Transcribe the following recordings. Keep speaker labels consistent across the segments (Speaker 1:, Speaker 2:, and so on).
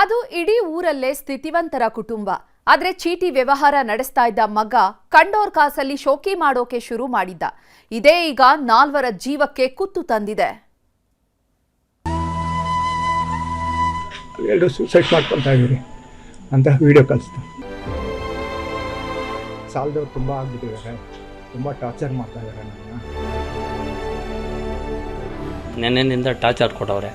Speaker 1: ಅದು ಇಡೀ ಊರಲ್ಲೇ ಸ್ಥಿತಿವಂತರ ಕುಟುಂಬ. ಆದ್ರೆ ಚೀಟಿ ವ್ಯವಹಾರ ನಡೆಸ್ತಾ ಇದ್ದ ಮಗ ಕಂಡೋರ್ ಕಾಸಲ್ಲಿ ಶೋಕಿ ಮಾಡೋಕೆ ಶುರು ಮಾಡಿದ್ದ. ಇದೇ ಈಗ 4 ಜೀವಕ್ಕೆ ಕುತ್ತು ತಂದಿದೆ.
Speaker 2: ಎಲ್ಲರೂ ಸೂಸೈಡ್ ಮಾಡ್ಕೊತಾ ಇದ್ದೀರಿ ಅಂತ ವಿಡಿಯೋ ಕಳಿಸ್ತಾರೆ. ಸಾಲದವ್ರು ತುಂಬ ಆಗ್ಬಿಟ್ಟಿದ್ದಾರೆ, ತುಂಬ ಟಾರ್ಚರ್ ಮಾಡ್ತಾ ಇದ್ದಾರೆ.
Speaker 3: ನೆನ್ನೆನಿಂದ ಟಾರ್ಚರ್ ಕೊಟ್ಟವ್ರೆ.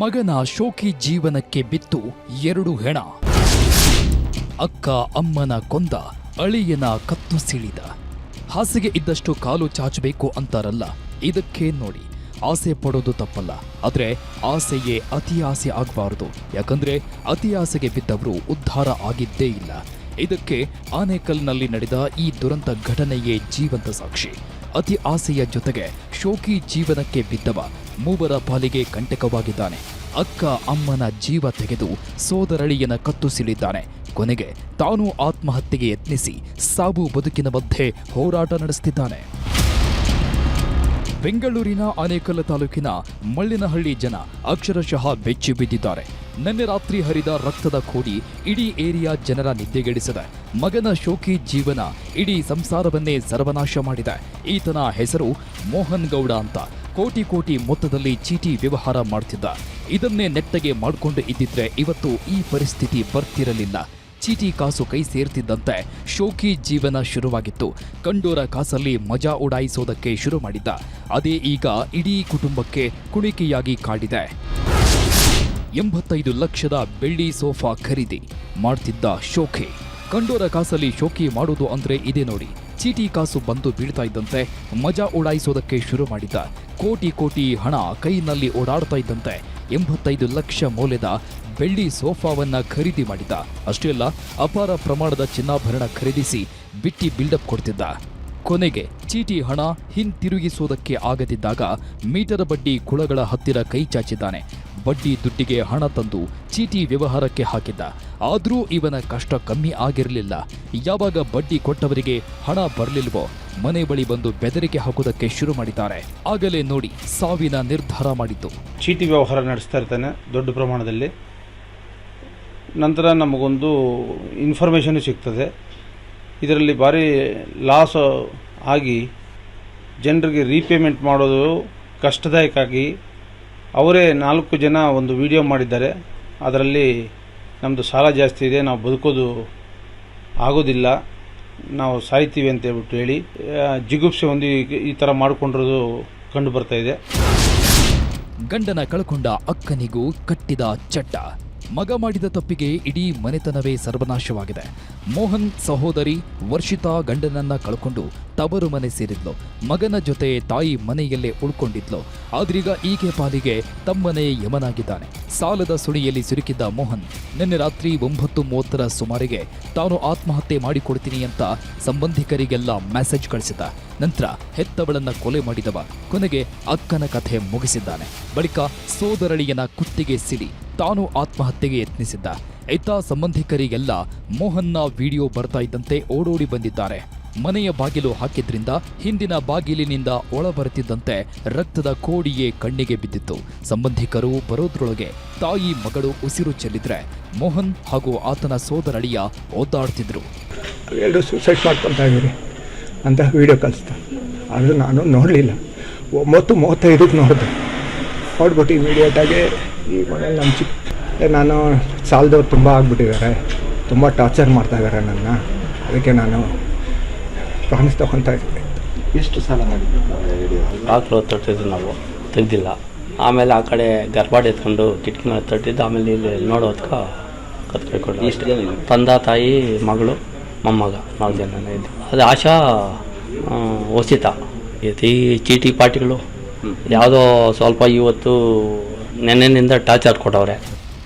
Speaker 4: ಮಗನ ಶೋಕಿ ಜೀವನಕ್ಕೆ ಬಿತ್ತು 2 ಹೆಣ. ಅಕ್ಕ ಅಮ್ಮನ ಕೊಂದ, ಅಳಿಯನ ಕತ್ತು ಸಿಳಿದ. ಹಾಸಿಗೆ ಇದ್ದಷ್ಟು ಕಾಲು ಚಾಚಬೇಕು ಅಂತಾರಲ್ಲ, ಇದಕ್ಕೆ ನೋಡಿ. ಆಸೆ ಪಡೋದು ತಪ್ಪಲ್ಲ, ಆದ್ರೆ ಆಸೆಯೇ ಅತಿ ಆಸೆ ಆಗಬಾರದು. ಯಾಕಂದ್ರೆ ಅತಿ ಆಸೆಗೆ ಬಿದ್ದವರು ಉದ್ಧಾರ ಆಗಿದ್ದೇ ಇಲ್ಲ. ಇದಕ್ಕೆ ಆನೇಕಲ್ನಲ್ಲಿ ನಡೆದ ಈ ದುರಂತ ಘಟನೆಯೇ ಜೀವಂತ ಸಾಕ್ಷಿ. ಅತಿ ಆಸೆಯ ಜೊತೆಗೆ ಶೋಕಿ ಜೀವನಕ್ಕೆ ಬಿದ್ದವ 3 ಪಾಲಿಗೆ ಕಂಟಕವಾಗಿದ್ದಾನೆ. ಅಕ್ಕ ಅಮ್ಮನ ಜೀವ ತೆಗೆದು ಸೋದರಳಿಯನ ಕತ್ತು ಸಿಳಿದ್ದಾನೆ. ಕೊನೆಗೆ ತಾನು ಆತ್ಮಹತ್ಯೆಗೆ ಯತ್ನಿಸಿ ಸಾವು ಬದುಕಿನ ಮಧ್ಯೆ ಹೋರಾಟ ನಡೆಸುತ್ತಿದ್ದಾನೆ. ಬೆಂಗಳೂರಿನ ಆನೇಕಲ್ ತಾಲೂಕಿನ ಮಳ್ಳಿನಹಳ್ಳಿ ಜನ ಅಕ್ಷರಶಃ ಬೆಚ್ಚಿ ಬಿದ್ದಿದ್ದಾರೆ. ನಿನ್ನೆ ರಾತ್ರಿ ಹರಿದ ರಕ್ತದ ಕೋಡಿ ಇಡೀ ಏರಿಯಾ ಜನರ ನಿದ್ದೆಗೆಡಿಸಿದೆ. ಮಗನ ಶೋಕಿ ಜೀವನ ಇಡೀ ಸಂಸಾರವನ್ನೇ ಸರ್ವನಾಶ ಮಾಡಿದೆ. ಈತನ ಹೆಸರು ಮೋಹನ್ ಗೌಡ ಅಂತ. ಕೋಟಿ ಮೊತ್ತದಲ್ಲಿ ಚೀಟಿ ವ್ಯವಹಾರ ಮಾಡ್ತಿದ್ದ. ಇದನ್ನೇ ನೆಟ್ಟಗೆ ಮಾಡಿಕೊಂಡು ಇದ್ದಿದ್ರೆ ಇವತ್ತು ಈ ಪರಿಸ್ಥಿತಿ ಬರ್ತಿರಲಿಲ್ಲ. ಚೀಟಿ ಕಾಸು ಕೈ ಸೇರ್ತಿದ್ದಂತೆ ಶೋಕಿ ಜೀವನ ಶುರುವಾಗಿತ್ತು. ಕಂಡೋರ ಕಾಸಲ್ಲಿ ಮಜಾ ಉಡಾಯಿಸೋದಕ್ಕೆ ಶುರು ಮಾಡಿದ್ದ. ಅದೇ ಈಗ ಇಡೀ ಕುಟುಂಬಕ್ಕೆ ಕುಣಿಕೆಯಾಗಿ ಕಾಡಿದೆ. 85 ಲಕ್ಷದ ಬೆಳ್ಳಿ ಸೋಫಾ ಖರೀದಿ ಮಾಡ್ತಿದ್ದ ಶೋಕಿ. ಕಂಡೋರ ಕಾಸಲ್ಲಿ ಶೋಕಿ ಮಾಡೋದು ಅಂದ್ರೆ ಇದೇ ನೋಡಿ. ಚೀಟಿ ಕಾಸು ಬಂದು ಬೀಳ್ತಾ ಇದ್ದಂತೆ ಮಜಾ ಉಡಾಯಿಸೋದಕ್ಕೆ ಶುರು ಮಾಡಿದ್ದ. ಕೋಟಿ ಹಣ ಕೈನಲ್ಲಿ ಓಡಾಡ್ತಾ ಇದ್ದಂತೆ 85 ಲಕ್ಷ ಮೌಲ್ಯದ ಬೆಳ್ಳಿ ಸೋಫಾವನ್ನ ಖರೀದಿ ಮಾಡಿದ್ದ. ಅಷ್ಟೇ ಅಲ್ಲ, ಅಪಾರ ಪ್ರಮಾಣದ ಚಿನ್ನಾಭರಣ ಖರೀದಿಸಿ ಬಿಟ್ಟಿ ಬಿಲ್ಡಪ್ ಕೊಡ್ತಿದ್ದ. ಕೊನೆಗೆ ಚೀಟಿ ಹಣ ಹಿಂತಿರುಗಿಸುವುದಕ್ಕೆ ಆಗದಿದ್ದಾಗ ಮೀಟರ್ ಬಡ್ಡಿ ಕುಳಗಳ ಹತ್ತಿರ ಕೈ ಚಾಚಿದ್ದಾನೆ. ಬಡ್ಡಿ ದುಡ್ಡಿಗೆ ಹಣ ತಂದು ಚೀಟಿ ವ್ಯವಹಾರಕ್ಕೆ ಹಾಕಿದ್ದ. ಆದರೂ ಇವನ ಕಷ್ಟ ಕಮ್ಮಿ ಆಗಿರಲಿಲ್ಲ. ಯಾವಾಗ ಬಡ್ಡಿ ಕೊಟ್ಟವರಿಗೆ ಹಣ ಬರಲಿಲ್ವೋ ಮನೆ ಬಳಿ ಬಂದು ಬೆದರಿಕೆ ಹಾಕೋದಕ್ಕೆ ಶುರು ಮಾಡಿದ್ದಾರೆ. ಆಗಲೇ ನೋಡಿ ಸಾವಿನ ನಿರ್ಧಾರ ಮಾಡಿದ್ದು.
Speaker 5: ಚೀಟಿ ವ್ಯವಹಾರ ನಡೆಸ್ತಾ ಇರ್ತಾನೆ ದೊಡ್ಡ ಪ್ರಮಾಣದಲ್ಲಿ. ನಂತರ ನಮಗೊಂದು ಇನ್ಫಾರ್ಮೇಷನ್ ಸಿಗ್ತದೆ. ಇದರಲ್ಲಿ ಭಾರಿ ಲಾಸ್ ಆಗಿ ಜನರಿಗೆ ರೀಪೇಮೆಂಟ್ ಮಾಡೋದು ಕಷ್ಟದಾಯಕ ಆಗಿ ಅವರೇ 4 ಜನ ಒಂದು ವಿಡಿಯೋ ಮಾಡಿದ್ದಾರೆ. ಅದರಲ್ಲಿ ನಮ್ಮದು ಸಾಲ ಜಾಸ್ತಿ ಇದೆ, ನಾವು ಬದುಕೋದು ಆಗೋದಿಲ್ಲ, ನಾವು ಸಾಯ್ತೀವಿ ಅಂತ ಹೇಳ್ಬಿಟ್ಟು ಹೇಳಿ ಜಿಗುಪ್ಸೆ ಒಂದು ಈ ಥರ ಮಾಡಿಕೊಂಡಿರೋದು ಕಂಡು ಬರ್ತಾ ಇದೆ.
Speaker 4: ಗಂಡನ ಕಳ್ಕೊಂಡ ಅಕ್ಕನಿಗೂ ಕಟ್ಟಿದ ಚಟ್ಟ. ಮಗ ಮಾಡಿದ ತಪ್ಪಿಗೆ ಇಡೀ ಮನೆತನವೇ ಸರ್ವನಾಶವಾಗಿದೆ. ಮೋಹನ್ ಸಹೋದರಿ ವರ್ಷಿತಾ ಗಂಡನನ್ನ ಕಳ್ಕೊಂಡು ತವರು ಮನೆ ಸೇರಿದ್ಲು. ಮಗನ ಜೊತೆ ತಾಯಿ ಮನೆಯಲ್ಲೇ ಉಳ್ಕೊಂಡಿದ್ಲು. ಆದ್ರೀಗ ಈಕೆ ಪಾಲಿಗೆ ತಮ್ಮನೇ ಯಮನಾಗಿದ್ದಾನೆ. ಸಾಲದ ಸುಳಿಯಲ್ಲಿ ಸಿಲುಕಿದ್ದ ಮೋಹನ್ ನಿನ್ನೆ ರಾತ್ರಿ 9:30 ಸುಮಾರಿಗೆ ತಾನು ಆತ್ಮಹತ್ಯೆ ಮಾಡಿಕೊಡ್ತೀನಿ ಅಂತ ಸಂಬಂಧಿಕರಿಗೆಲ್ಲ ಮೆಸೇಜ್ ಕಳಿಸಿದ. ನಂತರ ಹೆತ್ತವಳನ್ನ ಕೊಲೆ ಮಾಡಿದವ ಕೊನೆಗೆ ಅಕ್ಕನ ಕಥೆ ಮುಗಿಸಿದ್ದಾನೆ. ಬಳಿಕ ಸೋದರಳಿಯನ ಕುತ್ತಿಗೆ ಸಿಡಿ ತಾನು ಆತ್ಮಹತ್ಯೆಗೆ ಯತ್ನಿಸಿದ್ದ. ಇತ್ತ ಸಂಬಂಧಿಕರಿಗೆಲ್ಲ ಮೋಹನ್ನ ವಿಡಿಯೋ ಬರ್ತಾ ಇದ್ದಂತೆ ಓಡೋಡಿ ಬಂದಿದ್ದಾರೆ. ಮನೆಯ ಬಾಗಿಲು ಹಾಕಿದ್ರಿಂದ ಹಿಂದಿನ ಬಾಗಿಲಿನಿಂದ ಒಳ ಬರುತ್ತಿದ್ದಂತೆ ರಕ್ತದ ಕೋಡಿಯೇ ಕಣ್ಣಿಗೆ ಬಿದ್ದಿತ್ತು. ಸಂಬಂಧಿಕರು ಬರೋದ್ರೊಳಗೆ ತಾಯಿ ಮಗಳು ಉಸಿರು ಚೆಲ್ಲಿದ್ರೆ ಮೋಹನ್ ಹಾಗೂ ಆತನ ಸೋದರಳಿಯ ಒದ್ದಾಡ್ತಿದ್ರು.
Speaker 2: ಎಲ್ಲರೂ ಸೂಸೈಡ್ ಮಾಡ್ಕೊತಾ ಇದ್ದೀರಿ ಅಂತ ವಿಡಿಯೋ ಕಳಿಸ್ತಾರೆ. ಅದು ನಾನು ನೋಡಲಿಲ್ಲ. 35ಕ್ಕೆ ನೋಡ್ಬಿಟ್ಟು ಇಮಿಡಿಯೇಟಾಗಿ ಈ ಮನೇಲಿ ನಾನು ಸಾಲದವ್ರು ತುಂಬ ಆಗ್ಬಿಟ್ಟಿದ್ದಾರೆ, ತುಂಬ ಟಾರ್ಚರ್ ಮಾಡ್ತಾ ಇದ್ದಾರೆ ನನ್ನ. ಅದಕ್ಕೆ ನಾನು ಪ್ರಾಮಿಸ್ ತಗೊತಾ ಇದ್ದೀನಿ.
Speaker 5: ಎಷ್ಟು ಸಾಲ ಮಾಡಿದ್ದು?
Speaker 3: ಬಾಕ್ಲು ತೊಟ್ಟಿದ್ದು ನಾವು ತೆಗ್ದಿಲ್ಲ. ಆಮೇಲೆ ಆ ಕಡೆ ಗರ್ಭಾಡಿ ಎತ್ಕೊಂಡು ಕಿಟಕಿ ಮೇಲೆ ತೊಟ್ಟಿದ್ದು. ಆಮೇಲೆ ಇಲ್ಲಿ ನೋಡೋದಕ್ಕ ಕತ್ಕೊಂಡು ಇಷ್ಟು ತಂದ ತಾಯಿ ಮಗಳು ಮೊಮ್ಮಗ 4 ಜನ ಇದ್ದು. ಅದು ಆಶಾ ವಸಿತ ಈ ಚೀಟಿ ಪಾರ್ಟಿಗಳು ಯಾವುದೋ ಸ್ವಲ್ಪ ಇವತ್ತು ನೆನ್ನೆನಿಂದ ಟಾರ್ಚರ್ ಕೊಟ್ಟವ್ರೆ.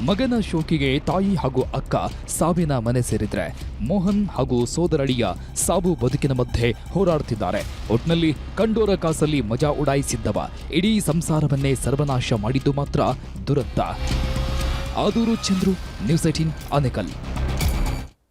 Speaker 4: ಮಗನ ಶೋಕಿಗೆ ತಾಯಿ ಹಾಗೂ ಅಕ್ಕ ಸಾವಿನ ಮನೆ ಸೇರಿದ್ರೆ ಮೋಹನ್ ಹಾಗೂ ಸೋದರಳಿಯ ಸಾವು ಬದುಕಿನ ಮಧ್ಯೆ ಹೋರಾಡುತ್ತಿದ್ದಾರೆ. ಒಟ್ನಲ್ಲಿ ಕಂಡೋರ ಕಾಸಲ್ಲಿ ಮಜಾ ಉಡಾಯಿಸಿದ್ದವ ಇಡೀ ಸಂಸಾರವನ್ನೇ ಸರ್ವನಾಶ ಮಾಡಿದ್ದು ಮಾತ್ರ ದುರಂತ. ಆದೂರು ಚಂದ್ರು, ನ್ಯೂಸ್ 18 ಆನೇಕಲ್.